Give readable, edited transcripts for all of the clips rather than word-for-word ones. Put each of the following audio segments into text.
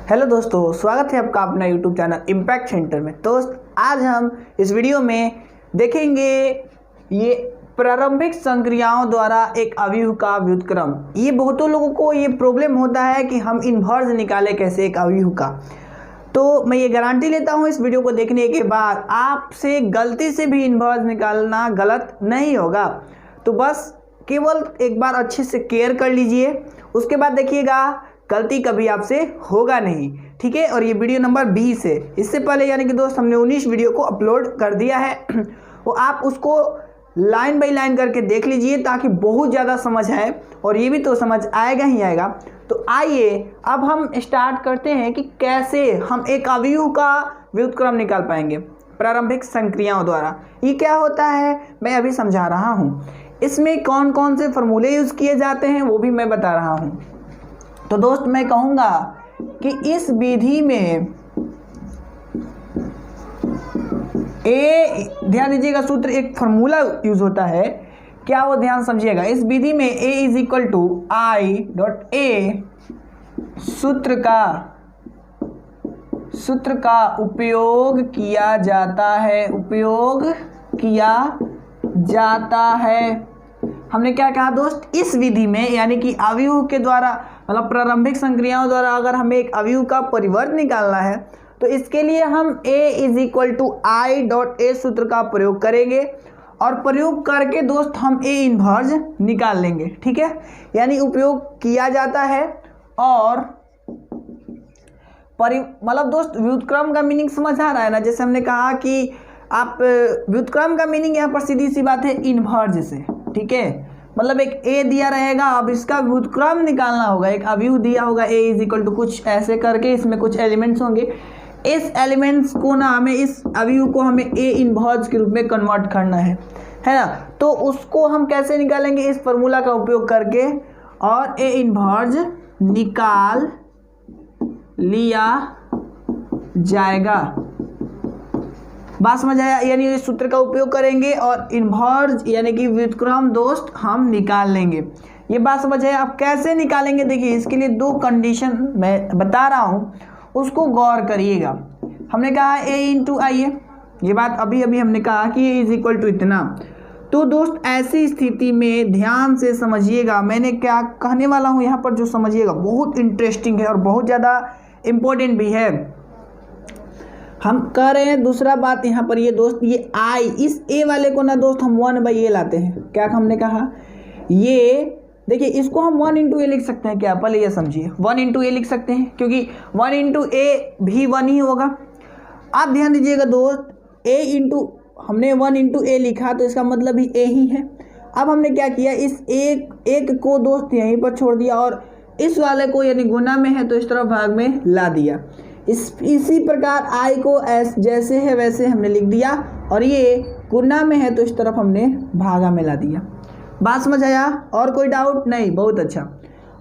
Hello दोस्तों, स्वागत है आपका अपना यूट्यूब चैनल इम्पैक्ट सेंटर में। दोस्त, आज हम इस वीडियो में देखेंगे ये प्रारंभिक संक्रियाओं द्वारा एक अवयव का व्युत्क्रम। ये बहुतों लोगों को ये प्रॉब्लम होता है कि हम इन्वर्स निकालें कैसे एक अवयव का। तो मैं ये गारंटी लेता हूँ इस वीडियो को देखने के बाद आपसे गलती से भी इन्वर्स निकालना गलत नहीं होगा। तो बस केवल एक बार अच्छे से केयर कर लीजिए, उसके बाद देखिएगा गलती कभी आपसे होगा नहीं, ठीक है। और ये वीडियो नंबर 20 है। इससे पहले यानी कि दोस्त हमने 19 वीडियो को अपलोड कर दिया है वो आप उसको लाइन बाय लाइन करके देख लीजिए ताकि बहुत ज़्यादा समझ आए, और ये भी तो समझ आएगा ही आएगा। तो आइए अब हम स्टार्ट करते हैं कि कैसे हम एक अवयव का व्युत्क्रम निकाल पाएंगे प्रारंभिक संक्रियाओं द्वारा। ये क्या होता है मैं अभी समझा रहा हूँ। इसमें कौन कौन से फॉर्मूले यूज़ किए जाते हैं वो भी मैं बता रहा हूँ। तो दोस्त मैं कहूँगा कि इस विधि में ध्यान दीजिएगा, सूत्र एक फार्मूला यूज होता है, क्या वो ध्यान समझिएगा। इस विधि में A is equal to I dot A सूत्र का उपयोग किया जाता है। हमने क्या कहा दोस्त, इस विधि में यानी कि अवयव के द्वारा मतलब प्रारंभिक संक्रियाओं द्वारा अगर हमें एक अवयव का परिवर्त निकालना है तो इसके लिए हम A is equal to I dot A सूत्र का प्रयोग करेंगे, और प्रयोग करके दोस्त हम A इन्वर्स निकाल लेंगे, ठीक है। यानी उपयोग किया जाता है और मतलब दोस्त व्युत्क्रम का मीनिंग समझ आ रहा है ना। जैसे हमने कहा कि आप व्युत्क्रम का मीनिंग यहाँ पर सीधी सी बात है इन्वर्स से, ठीक है। मतलब एक A दिया रहेगा, अब इसका व्युत्क्रम निकालना होगा। एक अवयव दिया होगा A इज इक्वल टू कुछ ऐसे करके, इसमें कुछ एलिमेंट्स होंगे, इस एलिमेंट्स को ना हमें इस अवयव को हमें A इन्वर्स के रूप में कन्वर्ट करना है ना। तो उसको हम कैसे निकालेंगे, इस फार्मूला का उपयोग करके, और A इन्वर्स निकाल लिया जाएगा। बात समझ आया। यानी इस सूत्र का उपयोग करेंगे और इन्वर्स यानी कि व्युत्क्रम दोस्त हम निकाल लेंगे। ये बात समझ आया। अब कैसे निकालेंगे देखिए, इसके लिए दो कंडीशन मैं बता रहा हूँ, उसको गौर करिएगा। हमने कहा A इंटू आई है, ये बात अभी हमने कहा कि A इज इक्वल टू इतना। तो दोस्त ऐसी स्थिति में ध्यान से समझिएगा, मैंने क्या कहने वाला हूँ यहाँ पर जो समझिएगा बहुत इंटरेस्टिंग है और बहुत ज़्यादा इम्पोर्टेंट भी है। हम कह रहे हैं दूसरा बात यहाँ पर ये दोस्त, ये आई इस A वाले को ना दोस्त हम 1/A लाते हैं। क्या हमने कहा, ये देखिए इसको हम 1 इंटू ए लिख सकते हैं क्या, पहले ये समझिए 1 इंटू ए लिख सकते हैं क्योंकि 1 इंटू ए भी 1 ही होगा। आप ध्यान दीजिएगा दोस्त, A इंटू हमने 1 इंटू ए लिखा तो इसका मतलब भी A ही है। अब हमने क्या किया, इस एक को दोस्त यहीं पर छोड़ दिया और इस वाले को यानी गुना में है तो इस तरफ भाग में ला दिया। इसी प्रकार आई को जैसे है वैसे हमने लिख दिया, और ये गुना में है तो इस तरफ हमने भागा में ला दिया। बात समझ आया, और कोई डाउट नहीं, बहुत अच्छा।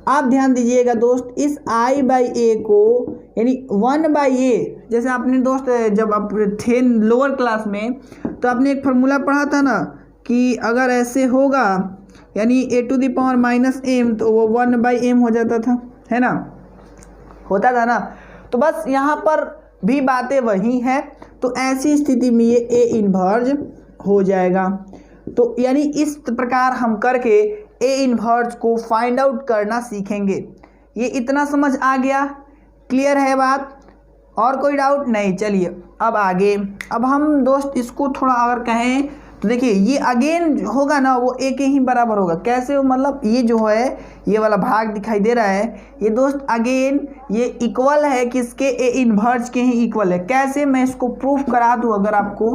आप ध्यान दीजिएगा दोस्त, इस आई बाई ए को यानी 1/A, जैसे आपने दोस्त जब आप थे लोअर क्लास में तो आपने एक फार्मूला पढ़ा था ना कि अगर ऐसे होगा यानी a⁻−m तो वो 1/m हो जाता था, है ना, होता था ना। तो बस यहाँ पर भी बातें वही हैं। तो ऐसी स्थिति में ये A इन्वर्स हो जाएगा। तो यानी इस प्रकार हम करके A इन्वर्स को फाइंड आउट करना सीखेंगे। ये इतना समझ आ गया, क्लियर है बात, और कोई डाउट नहीं। चलिए अब आगे, अब हम दोस्त इसको थोड़ा अगर कहें तो देखिए ये अगेन होगा ना वो A के ही बराबर होगा। कैसे हो, मतलब ये जो है ये वाला भाग दिखाई दे रहा है ये दोस्त अगेन ये इक्वल है किसके, A इन्वर्स के ही इक्वल है। कैसे मैं इसको प्रूफ करा दूँ अगर आपको,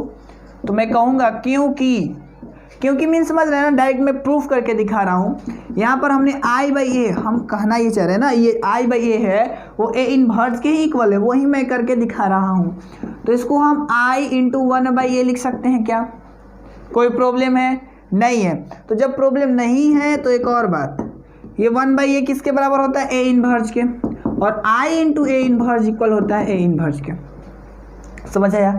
तो मैं कहूँगा क्योंकि मीन समझ रहे हैं ना, डायरेक्ट मैं प्रूफ करके दिखा रहा हूँ। यहाँ पर हमने I/A, हम कहना ये चाह रहे हैं ना, ये I/A है वो A इन्वर्स के ही इक्वल है, वही मैं करके दिखा रहा हूँ। तो इसको हम I इंटू 1/A लिख सकते हैं क्या, कोई प्रॉब्लम है नहीं है। तो जब प्रॉब्लम नहीं है तो एक और बात, ये 1/A किसके बराबर होता है, A इन्वर्स के, और I into A inverse equal होता है A इन्वर्स के। समझ आया।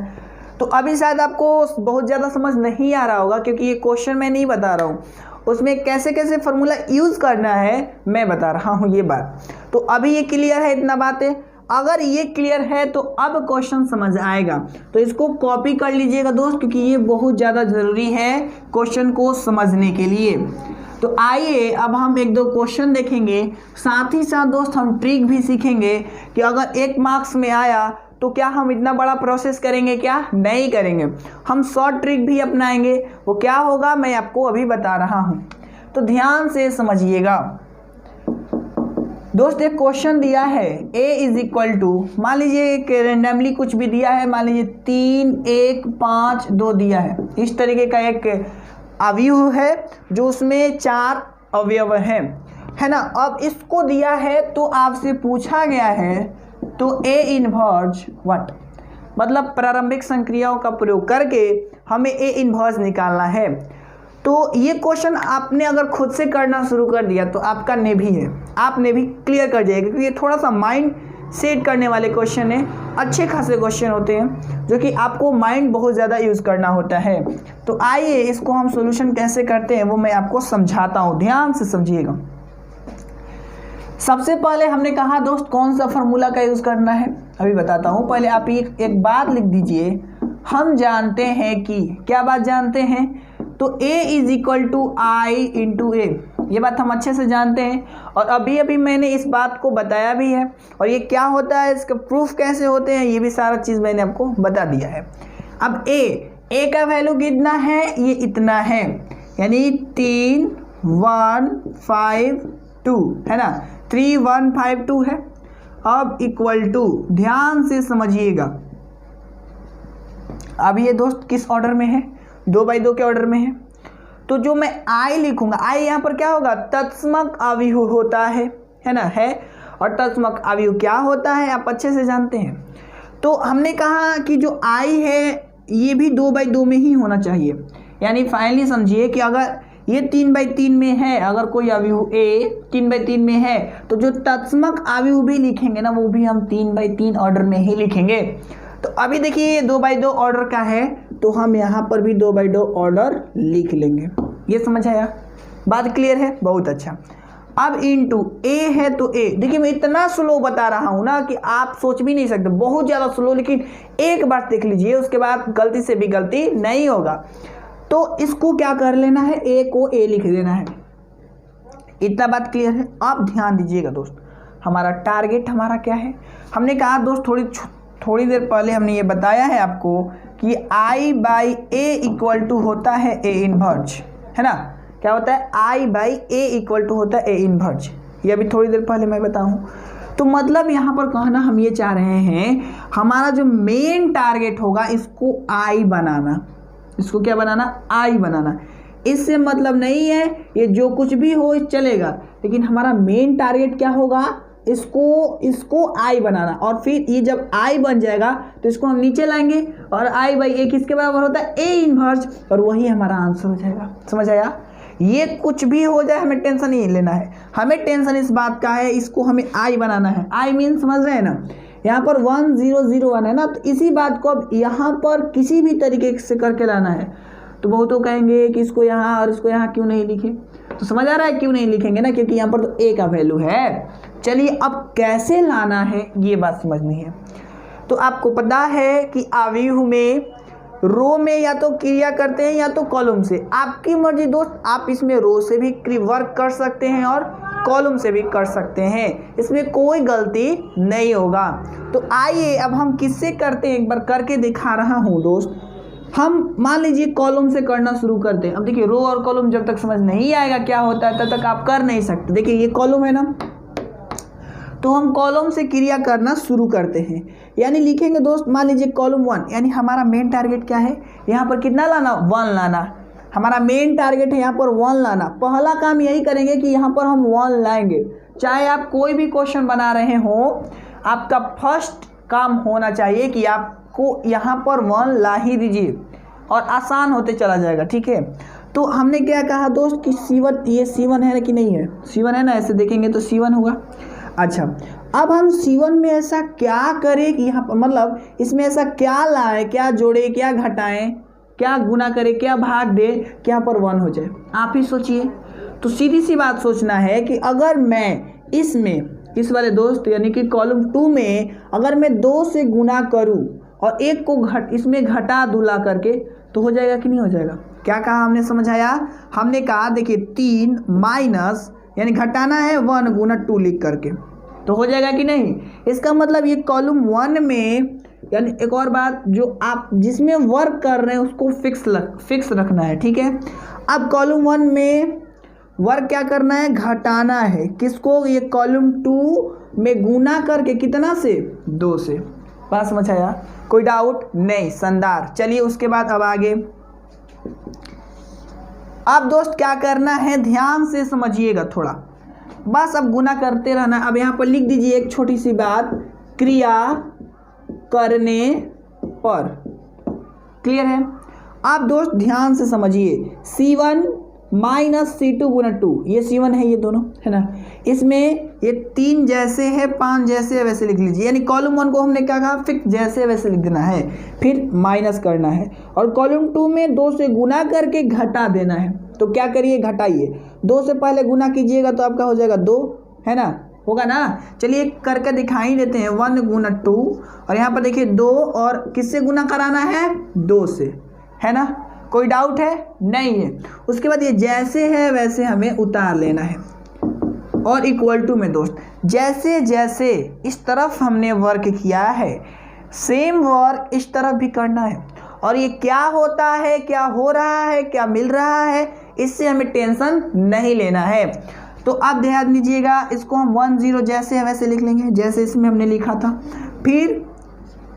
तो अभी शायद आपको बहुत ज़्यादा समझ नहीं आ रहा होगा क्योंकि ये क्वेश्चन मैं नहीं बता रहा हूँ, उसमें कैसे कैसे फार्मूला यूज़ करना है मैं बता रहा हूँ ये बात। तो अभी ये क्लियर है इतना बातें। अगर ये क्लियर है तो अब क्वेश्चन समझ आएगा। तो इसको कॉपी कर लीजिएगा दोस्त, क्योंकि ये बहुत ज़्यादा ज़रूरी है क्वेश्चन को समझने के लिए। तो आइए अब हम एक दो क्वेश्चन देखेंगे, साथ ही साथ दोस्त हम ट्रिक भी सीखेंगे कि अगर 1 मार्क्स में आया तो क्या हम इतना बड़ा प्रोसेस करेंगे, क्या नहीं करेंगे। हम शॉर्ट ट्रिक भी अपनाएंगे, वो क्या होगा मैं आपको अभी बता रहा हूँ, तो ध्यान से समझिएगा। दोस्त एक क्वेश्चन दिया है a इज इक्वल टू, मान लीजिए एक रेंडमली कुछ भी दिया है, मान लीजिए 3 1 5 2 दिया है। इस तरीके का एक अवयव है जो उसमें 4 अवयव हैं, है ना। अब इसको दिया है तो आपसे पूछा गया है तो a इनवर्स व्हाट, मतलब प्रारंभिक संक्रियाओं का प्रयोग करके हमें a इनवर्स निकालना है। तो ये क्वेश्चन आपने अगर खुद से करना शुरू कर दिया तो आपका नेभी है, आप नेभी क्लियर कर जाएगा, क्योंकि ये थोड़ा सा माइंड सेट करने वाले क्वेश्चन है, अच्छे खासे क्वेश्चन होते हैं जो कि आपको माइंड बहुत ज़्यादा यूज़ करना होता है। तो आइए इसको हम सॉल्यूशन कैसे करते हैं वो मैं आपको समझाता हूँ, ध्यान से समझिएगा। सबसे पहले हमने कहा दोस्त कौन सा फार्मूला का यूज़ करना है, अभी बताता हूँ। पहले आप एक बात लिख दीजिए, हम जानते हैं कि, क्या बात जानते हैं, तो a is equal to I into a, ये बात हम अच्छे से जानते हैं और अभी अभी मैंने इस बात को बताया भी है। और ये क्या होता है, इसका प्रूफ कैसे होते हैं, ये भी सारा चीज़ मैंने आपको बता दिया है। अब a का वैल्यू कितना है, ये इतना है, यानी 3 1 5 2 है ना, 3 1 5 2 है। अब इक्वल टू, ध्यान से समझिएगा, अब ये दोस्त किस ऑर्डर में है, 2/2 के ऑर्डर में है। तो जो मैं आई लिखूंगा, आई यहाँ पर क्या होगा, तत्समक अवयव होता है ना, है। और तत्समक अवयव क्या होता है आप अच्छे से जानते हैं। तो हमने कहा कि जो आई है ये भी 2/2 में ही होना चाहिए, यानी फाइनली समझिए कि अगर ये 3/3 में है, अगर कोई अवयव a 3/3 में है तो जो तत्समक अवयव भी लिखेंगे ना वो भी हम 3/3 ऑर्डर में ही लिखेंगे। तो अभी देखिए ये 2/2 ऑर्डर का है तो हम यहाँ पर भी 2/2 ऑर्डर लिख लेंगे। ये समझ आया, बात क्लियर है, बहुत अच्छा। अब इनटू a है तो a, देखिए मैं इतना स्लो बता रहा हूँ ना कि आप सोच भी नहीं सकते, बहुत ज़्यादा स्लो, लेकिन एक बार देख लीजिए उसके बाद गलती से भी गलती नहीं होगा। तो इसको क्या कर लेना है, a को a लिख देना है, इतना बात क्लियर है। अब ध्यान दीजिएगा दोस्त, हमारा टारगेट हमारा क्या है, हमने कहा दोस्त थोड़ी देर पहले हमने ये बताया है आपको कि I/A इक्वल टू होता है A इनवर्स, है ना। क्या होता है, I/A इक्वल टू होता है A इनवर्स, ये अभी थोड़ी देर पहले मैं बताऊँ। तो मतलब यहाँ पर कहना हम ये चाह रहे हैं, हमारा जो मेन टारगेट होगा इसको I बनाना, इसको क्या बनाना, I बनाना। इससे मतलब नहीं है ये जो कुछ भी हो चलेगा, लेकिन हमारा मेन टारगेट क्या होगा, इसको I बनाना। और फिर ये जब I बन जाएगा तो इसको हम नीचे लाएंगे और I/A किसके बराबर होता है, A इनवर्स, और वही हमारा आंसर हो जाएगा। समझ आया, ये कुछ भी हो जाए हमें टेंशन नहीं लेना है, हमें टेंशन इस बात का है, इसको हमें I बनाना है। I मीन समझ रहे हैं ना, यहाँ पर 1 0 0 1 है ना, तो इसी बात को अब यहाँ पर किसी भी तरीके से करके लाना है। तो बहुत तो कहेंगे कि इसको यहाँ और इसको यहाँ क्यों नहीं लिखे, तो समझ आ रहा है क्यों नहीं लिखेंगे ना, क्योंकि यहाँ पर तो a का वैल्यू है। चलिए अब कैसे लाना है ये बात समझनी है। तो आपको पता है कि अवयव में रो में या तो क्रिया करते हैं या तो कॉलम से, आपकी मर्जी दोस्त, आप इसमें रो से भी वर्क कर सकते हैं और कॉलम से भी कर सकते हैं, इसमें कोई गलती नहीं होगा। तो आइए अब हम किससे करते हैं, एक बार करके दिखा रहा हूँ दोस्त। हम मान लीजिए कॉलम से करना शुरू करते हैं। अब देखिए रो और कॉलम जब तक समझ नहीं आएगा क्या होता है तब तक आप कर नहीं सकते। देखिए ये कॉलम है ना, तो हम कॉलम से क्रिया करना शुरू करते हैं, यानी लिखेंगे दोस्त, मान लीजिए कॉलम 1, यानी हमारा मेन टारगेट क्या है, यहाँ पर कितना लाना, 1 लाना। हमारा मेन टारगेट है यहाँ पर 1 लाना। पहला काम यही करेंगे कि यहाँ पर हम 1 लाएंगे। चाहे आप कोई भी क्वेश्चन बना रहे हो, आपका फर्स्ट काम होना चाहिए कि आपको यहाँ पर 1 ला ही दीजिए और आसान होते चला जाएगा, ठीक है। तो हमने क्या कहा दोस्त कि C1, ये C1 है कि नहीं है, C1 है ना, ऐसे देखेंगे तो C1 होगा। अच्छा, अब हम C1 में ऐसा क्या करें कि यहाँ पर, मतलब इसमें ऐसा क्या लाए, क्या जोड़े, क्या घटाएं, क्या गुना करें, क्या भाग दे कि यहाँ पर 1 हो जाए, आप ही सोचिए। तो सीधी सी बात सोचना है कि अगर मैं इसमें इस वाले दोस्त यानी कि कॉलम 2 में अगर मैं 2 से गुना करूं और 1 को इसमें घटा दूला करके तो हो जाएगा कि नहीं हो जाएगा? क्या कहा हमने समझाया? हमने कहा देखिए 3 माइनस यानी घटाना है 1 गुना 2 लिख करके तो हो जाएगा कि नहीं? इसका मतलब ये कॉलम 1 में यानी एक और बात जो आप जिसमें वर्क कर रहे हैं उसको फिक्स रखना है, ठीक है। अब कॉलम 1 में वर्क क्या करना है? घटाना है किसको? ये कॉलम 2 में गुना करके कितना से? 2 से। बात समझ आया? कोई डाउट नहीं? शानदार। चलिए उसके बाद अब आगे। अब दोस्त क्या करना है ध्यान से समझिएगा थोड़ा, बस अब गुना करते रहना। अब यहाँ पर लिख दीजिए एक छोटी सी बात, क्रिया करने पर। क्लियर है? आप दोस्त ध्यान से समझिए, C1 माइनस C2 गुना 2, ये C1 है, ये दोनों है ना। इसमें ये 3 जैसे है 5 जैसे है वैसे लिख लीजिए, यानी कॉलम 1 को हमने क्या कहा? फिक्स जैसे वैसे लिख देना है, फिर माइनस करना है और कॉलम 2 में 2 से गुना करके घटा देना है। तो क्या करिए? घटाइए, 2 से पहले गुना कीजिएगा तो आपका हो जाएगा 2, है ना, होगा ना। चलिए करके दिखाई देते हैं, 1 गुना 2 और यहाँ पर देखिए 2 और किससे गुना कराना है? 2 से, है ना। कोई डाउट है? नहीं है। उसके बाद ये जैसे है वैसे हमें उतार लेना है और इक्वल टू में दोस्त जैसे जैसे इस तरफ हमने वर्क किया है सेम वर्क इस तरफ भी करना है। और ये क्या होता है, क्या हो रहा है, क्या मिल रहा है, इससे हमें टेंशन नहीं लेना है। तो आप ध्यान दीजिएगा, इसको हम 1 0 जैसे है वैसे लिख लेंगे जैसे इसमें हमने लिखा था, फिर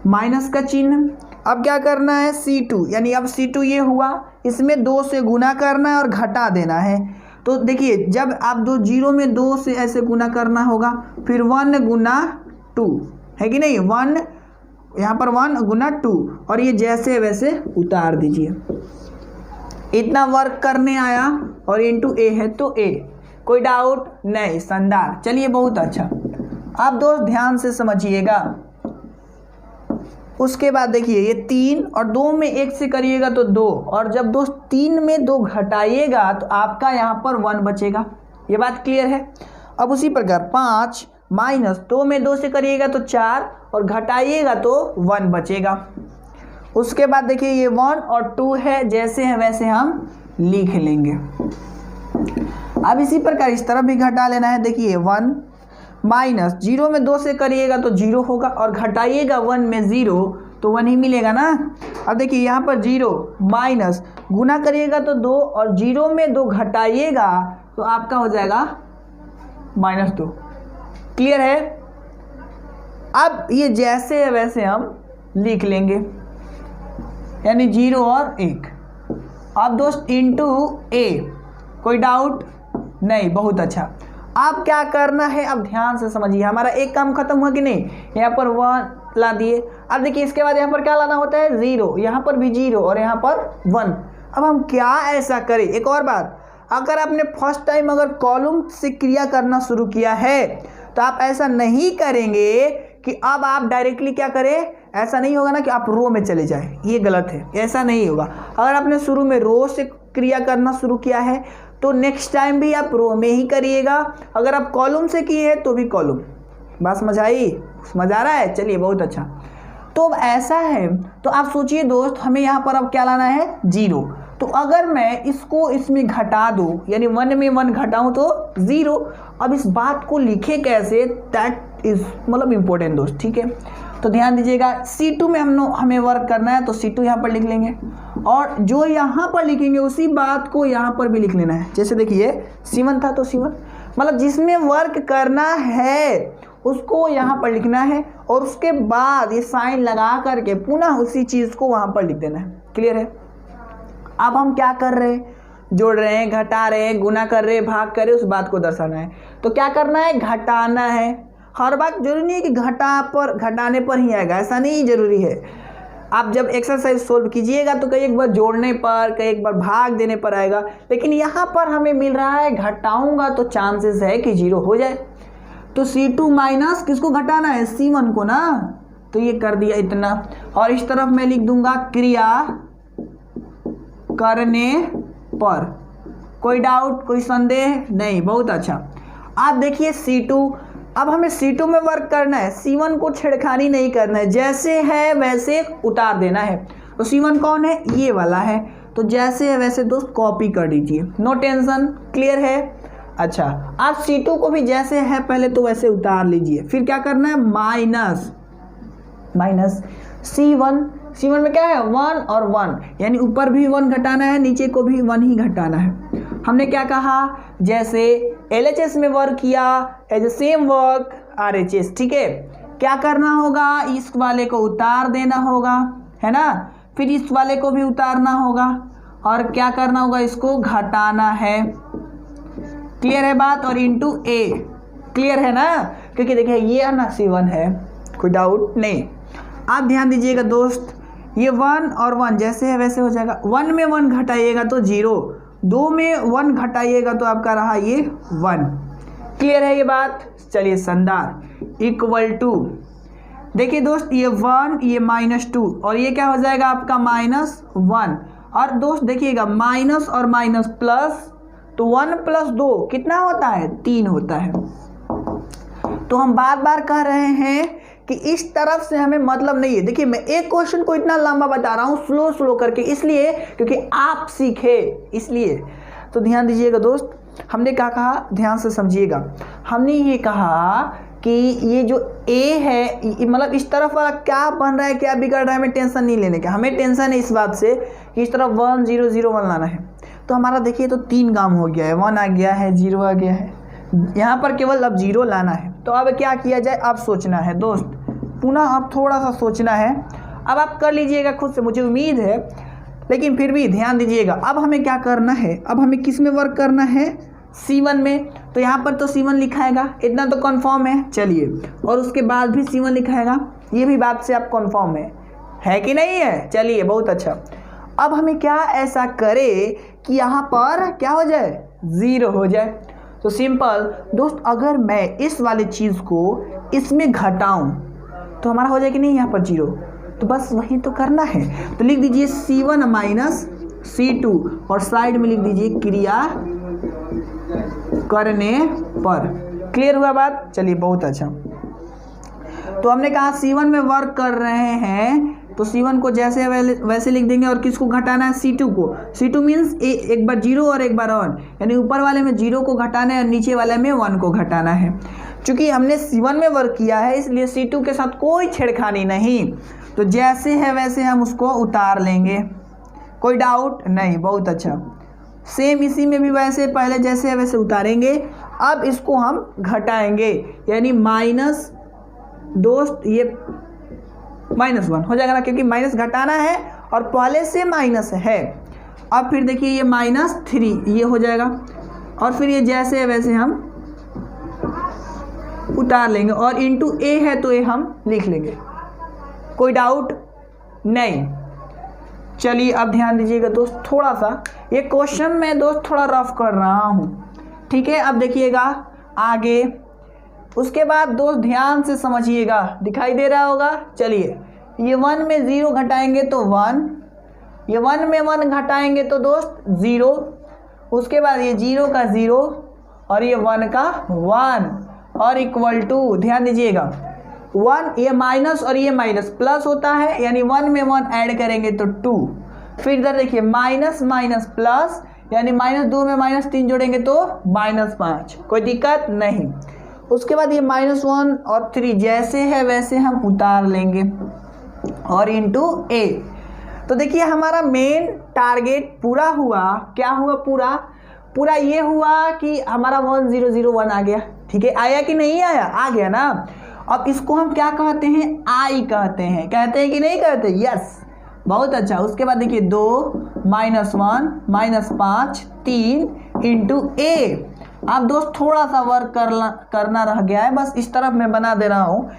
माइनस का चिन्ह। अब क्या करना है? C2 यानी अब C2 ये हुआ, इसमें 2 से गुना करना है और घटा देना है। तो देखिए जब आप 2 0 में 2 से ऐसे गुना करना होगा, फिर 1 गुना 2 है कि नहीं, 1 यहाँ पर 1 गुना 2 और ये जैसे वैसे उतार दीजिए। इतना वर्क करने आया और इंटू A है तो A। कोई डाउट नहीं? शानदार। चलिए बहुत अच्छा। आप दोस्त ध्यान से समझिएगा। उसके बाद देखिए ये 3 और 2 में 1 से करिएगा तो 2, और जब दोस्त 3 में 2 घटाइएगा तो आपका यहाँ पर 1 बचेगा। ये बात क्लियर है? अब उसी प्रकार 5 माइनस 2 में 2 से करिएगा तो 4 और घटाइएगा तो 1 बचेगा। उसके बाद देखिए ये 1 और 2 है, जैसे है वैसे हम लिख लेंगे। अब इसी प्रकार इस तरफ भी घटा लेना है। देखिए 1 माइनस 0 में 2 से करिएगा तो 0 होगा और घटाइएगा 1 में 0 तो 1 ही मिलेगा ना। अब देखिए यहाँ पर 0 माइनस गुना करिएगा तो 2 और 0 में 2 घटाइएगा तो आपका हो जाएगा -2। क्लियर है? अब ये जैसे है वैसे हम लिख लेंगे, यानी 0 और 1। अब दोस्त इंटू A। कोई डाउट नहीं? बहुत अच्छा। अब क्या करना है? अब ध्यान से समझिए, हमारा एक काम खत्म हुआ कि नहीं? यहाँ पर 1 ला दिए। अब देखिए इसके बाद यहाँ पर क्या लाना होता है? 0। यहाँ पर भी 0 और यहाँ पर 1। अब हम क्या ऐसा करें? एक और बात, अगर आपने फर्स्ट टाइम अगर कॉलम से क्रिया करना शुरू किया है तो आप ऐसा नहीं करेंगे कि अब आप डायरेक्टली क्या करें। ऐसा नहीं होगा ना कि आप रो में चले जाए, ये गलत है, ऐसा नहीं होगा। अगर आपने शुरू में रो से क्रिया करना शुरू किया है तो नेक्स्ट टाइम भी आप रो में ही करिएगा। अगर आप कॉलम से किए हैं तो भी कॉलम। बात समझ आई? समझ आ रहा है? चलिए बहुत अच्छा। तो अब ऐसा है तो आप सोचिए दोस्त, हमें यहाँ पर अब क्या लाना है? 0। तो अगर मैं इसको इसमें घटा दूँ, यानी 1 में 1 घटाऊँ तो 0। अब इस बात को लिखे कैसे, दैट इज मतलब इम्पोर्टेंट दोस्त, ठीक है। तो ध्यान दीजिएगा, C2 में हमें वर्क करना है तो C2 यहाँ पर लिख लेंगे और जो यहाँ पर लिखेंगे उसी बात को यहाँ पर भी लिख लेना है। जैसे देखिए C1 था तो C1, मतलब जिसमें वर्क करना है उसको यहाँ पर लिखना है और उसके बाद ये साइन लगा करके पुनः उसी चीज़ को वहाँ पर लिख देना है। क्लियर है? अब हम क्या कर रहे हैं? जोड़ रहे हैं, घटा रहे हैं, गुना कर रहे हैं, भाग कर रहे हैं, उस बात को दर्शाना है। तो क्या करना है? घटाना है। हर बात जरूरी नहीं है कि घटाने पर ही आएगा, ऐसा नहीं जरूरी है। आप जब एक्सरसाइज सोल्व कीजिएगा तो कई एक बार जोड़ने पर, कई एक बार भाग देने पर आएगा, लेकिन यहाँ पर हमें मिल रहा है घटाऊंगा तो चांसेस है कि 0 हो जाए। तो C2 माइनस किसको घटाना है? C1 को ना। तो ये कर दिया इतना, और इस तरफ मैं लिख दूंगा क्रिया करने पर। कोई डाउट, कोई संदेह नहीं? बहुत अच्छा। आप देखिए C2, अब हमें C2 में वर्क करना है, C1 को छेड़खानी नहीं करना है, जैसे है वैसे उतार देना है। तो C1 कौन है, ये वाला है, तो जैसे है वैसे दोस्त कॉपी कर दीजिए, नो टेंशन, क्लियर है। अच्छा, आप C2 को भी जैसे है पहले तो वैसे उतार लीजिए, फिर क्या करना है, माइनस C1 में क्या है, 1 और 1, यानी ऊपर भी 1 घटाना है, नीचे को भी 1 ही घटाना है। हमने क्या कहा, जैसे LHS में वर्क किया as a same work RHS, ठीक है। क्या करना होगा, इस वाले को उतार देना होगा, है ना, फिर इस वाले को भी उतारना होगा, और क्या करना होगा, इसको घटाना है। क्लियर है बात, और इंटू A, क्लियर है ना, क्योंकि देखिए ये है ना C1 है, कोई डाउट नहीं। आप ध्यान दीजिएगा दोस्त, ये 1 और 1 जैसे है वैसे हो जाएगा। 1 में 1 घटाइएगा तो 0, 2 में 1 घटाइएगा तो आपका रहा ये 1। क्लियर है ये बात, चलिए शानदार। इक्वल टू, देखिए दोस्त ये 1, ये -2, और ये क्या हो जाएगा आपका -1। और दोस्त देखिएगा माइनस और माइनस प्लस, तो 1 + 2 कितना होता है, 3 होता है। तो हम बार बार कह रहे हैं कि इस तरफ से हमें मतलब नहीं है। देखिए मैं एक क्वेश्चन को इतना लंबा बता रहा हूँ स्लो करके, इसलिए क्योंकि आप सीखे, इसलिए। तो ध्यान दीजिएगा दोस्त, हमने क्या कहा, ध्यान से समझिएगा। हमने ये कहा कि ये जो A है, मतलब इस तरफ वाला क्या बन रहा है, क्या बिगड़ रहा है, हमें टेंशन नहीं लेने का। हमें टेंशन है इस बात से कि इस तरफ 1 0 0 1 लाना है। तो हमारा देखिए तो 3 काम हो गया है, 1 आ गया है, 0 आ गया है, यहाँ पर केवल अब 0 लाना है। तो अब क्या किया जाए, अब सोचना है दोस्त, पुनः अब थोड़ा सा सोचना है। अब आप कर लीजिएगा खुद से, मुझे उम्मीद है, लेकिन फिर भी ध्यान दीजिएगा। अब हमें क्या करना है, अब हमें किस में वर्क करना है, C1 में। तो यहाँ पर तो C1 लिखाएगा, इतना तो कंफर्म है, चलिए। और उसके बाद भी C1 लिखाएगा, ये भी बात से आप कंफर्म है कि नहीं है, चलिए बहुत अच्छा। अब हमें क्या ऐसा करे कि यहाँ पर क्या हो जाए, 0 हो जाए। तो सिंपल दोस्त, अगर मैं इस वाले चीज़ को इसमें घटाऊं तो हमारा हो जाए कि नहीं, यहाँ पर 0। तो बस वही तो करना है। तो लिख दीजिए C1 - C2 और साइड में लिख दीजिए क्रिया करने पर। क्लियर हुआ बात, चलिए बहुत अच्छा। तो हमने कहा C1 में वर्क कर रहे हैं, तो C1 को जैसे वैसे लिख देंगे, और किसको घटाना है, C2 को। C2 मीन्स एक बार 0 और एक बार 1, यानी ऊपर वाले में 0 को घटाना है और नीचे वाले में 1 को घटाना है। चूँकि हमने C1 में वर्क किया है, इसलिए C2 के साथ कोई छेड़खानी नहीं, तो जैसे है वैसे हम उसको उतार लेंगे, कोई डाउट नहीं, बहुत अच्छा। सेम इसी में भी वैसे पहले जैसे है वैसे उतारेंगे। अब इसको हम घटाएंगे, यानी माइनस, दोस्त ये -1 हो जाएगा ना, क्योंकि माइनस घटाना है और पहले से माइनस है। अब फिर देखिए ये -3 ये हो जाएगा, और फिर ये जैसे है वैसे हम उतार लेंगे, और इंटू A है तो ये हम लिख लेंगे, कोई डाउट नहीं। चलिए अब ध्यान दीजिएगा दोस्त, थोड़ा सा ये क्वेश्चन मैं दोस्त थोड़ा रफ कर रहा हूँ, ठीक है। अब देखिएगा आगे, उसके बाद दोस्त ध्यान से समझिएगा, दिखाई दे रहा होगा। चलिए ये 1 में 0 घटाएंगे तो 1, ये 1 में 1 घटाएंगे तो दोस्त 0, उसके बाद ये 0 का 0 और ये 1 का 1, और इक्वल टू, ध्यान दीजिएगा 1, ये माइनस और ये माइनस प्लस होता है, यानी 1 में 1 ऐड करेंगे तो 2। फिर इधर देखिए माइनस माइनस प्लस, यानी -2 में -3 जोड़ेंगे तो -5, कोई दिक्कत नहीं। उसके बाद ये -1 और 3 जैसे है वैसे हम उतार लेंगे, और इंटू A। तो देखिए हमारा मेन टारगेट पूरा हुआ। क्या हुआ, पूरा ये हुआ कि हमारा 1 0 0 1 आ गया, ठीक है। आया कि नहीं आया, आ गया ना। अब इसको हम क्या कहते हैं, I कहते हैं कि नहीं कहते, यस, बहुत अच्छा। उसके बाद देखिए 2 -1 -5 3 इंटू A। अब दोस्त थोड़ा सा वर्क करना रह गया है, बस इस तरफ मैं बना दे रहा हूँ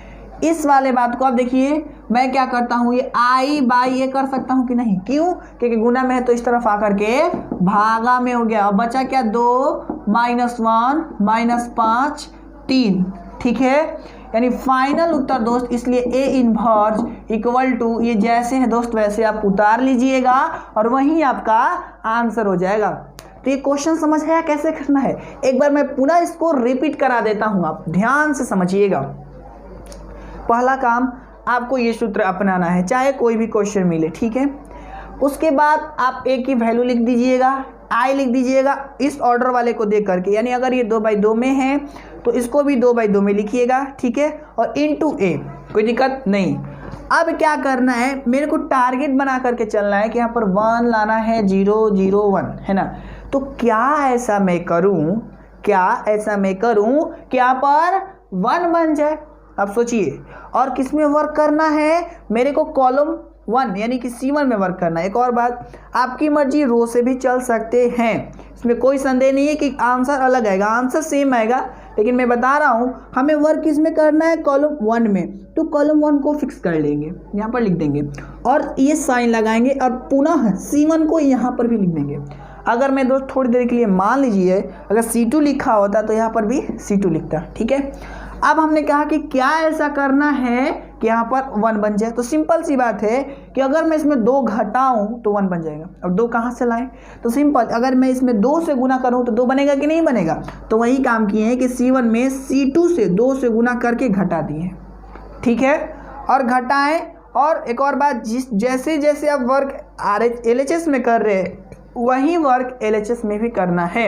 इस वाले बात को। अब देखिए मैं क्या करता हूँ, ये I बाई ये कर सकता हूँ कि नहीं, क्यों, क्योंकि गुना में है तो इस तरफ आकर के भागा में हो गया। अब बचा क्या, 2 -1 -5 3, ठीक है। यानी फाइनल उत्तर दोस्त, इसलिए A इनवर्स इक्वल टू, ये जैसे है दोस्त वैसे आप उतार लीजिएगा और वही आपका आंसर हो जाएगा। तो ये क्वेश्चन समझ आया कैसे करना है। एक बार मैं पुनः इसको रिपीट करा देता हूं, आप ध्यान से समझिएगा। पहला काम आपको ये सूत्र अपनाना है चाहे कोई भी क्वेश्चन मिले, ठीक है। उसके बाद आप ए की वैल्यू लिख दीजिएगा, आई लिख दीजिएगा इस ऑर्डर वाले को देख करके, यानी अगर ये 2/2 में है तो इसको भी 2/2 में लिखिएगा, ठीक है, और इनटू ए, कोई दिक्कत नहीं। अब क्या करना है, मेरे को टारगेट बना करके चलना है कि यहाँ पर 1 लाना है, 0 0 1 है ना। तो क्या ऐसा मैं करूँ कि यहाँ पर 1 बन जाए। अब सोचिए, और किस में वर्क करना है, मेरे को कॉलम 1 यानी कि C1 में वर्क करना है। एक और बात, आपकी मर्जी रो से भी चल सकते हैं, इसमें कोई संदेह नहीं है कि आंसर अलग आएगा, आंसर सेम आएगा, लेकिन मैं बता रहा हूँ हमें वर्क किस में करना है, कॉलम 1 में। तो कॉलम 1 को फिक्स कर लेंगे, यहाँ पर लिख देंगे और ये साइन लगाएंगे और पुनः C1 को यहाँ पर भी लिख देंगे। अगर मैं दोस्त थोड़ी देर के लिए मान लीजिए अगर C2 लिखा होता तो यहाँ पर भी C2 लिखता, ठीक है। अब हमने कहा कि क्या ऐसा करना है कि यहाँ पर 1 बन जाए। तो सिंपल सी बात है कि अगर मैं इसमें 2 घटाऊँ तो 1 बन जाएगा। अब 2 कहाँ से लाएं, तो सिंपल, अगर मैं इसमें 2 से गुना करूँ तो 2 बनेगा कि नहीं बनेगा। तो वही काम किए हैं कि C1 में C2 से 2 से गुना करके घटा दिए, ठीक है, और घटाएं। और एक और बात, जैसे जैसे आप वर्क LHS में कर रहे हैं वही वर्क LHS में भी करना है।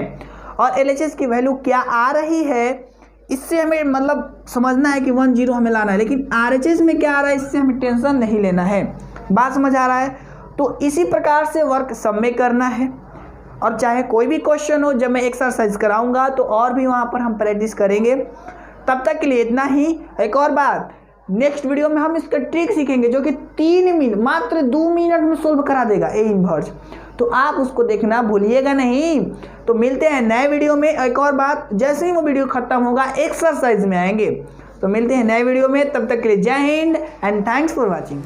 और LHS की वैल्यू क्या आ रही है इससे हमें मतलब समझना है कि 1 0 हमें लाना है, लेकिन RHS में क्या आ रहा है इससे हमें टेंशन नहीं लेना है। बात समझ आ रहा है। तो इसी प्रकार से वर्क सब में करना है, और चाहे कोई भी क्वेश्चन हो, जब मैं एक्सरसाइज कराऊंगा तो और भी वहाँ पर हम प्रैक्टिस करेंगे। तब तक के लिए इतना ही। एक और बात, नेक्स्ट वीडियो में हम इसका ट्रिक सीखेंगे जो कि 3 मिनट मात्र 2 मिनट में सोल्व करा देगा ए इनवर्स। तो आप उसको देखना भूलिएगा नहीं। तो मिलते हैं नए वीडियो में। एक और बात, जैसे ही वो वीडियो खत्म होगा एक्सरसाइज में आएंगे। तो मिलते हैं नए वीडियो में, तब तक के लिए जय Hind and thanks for watching.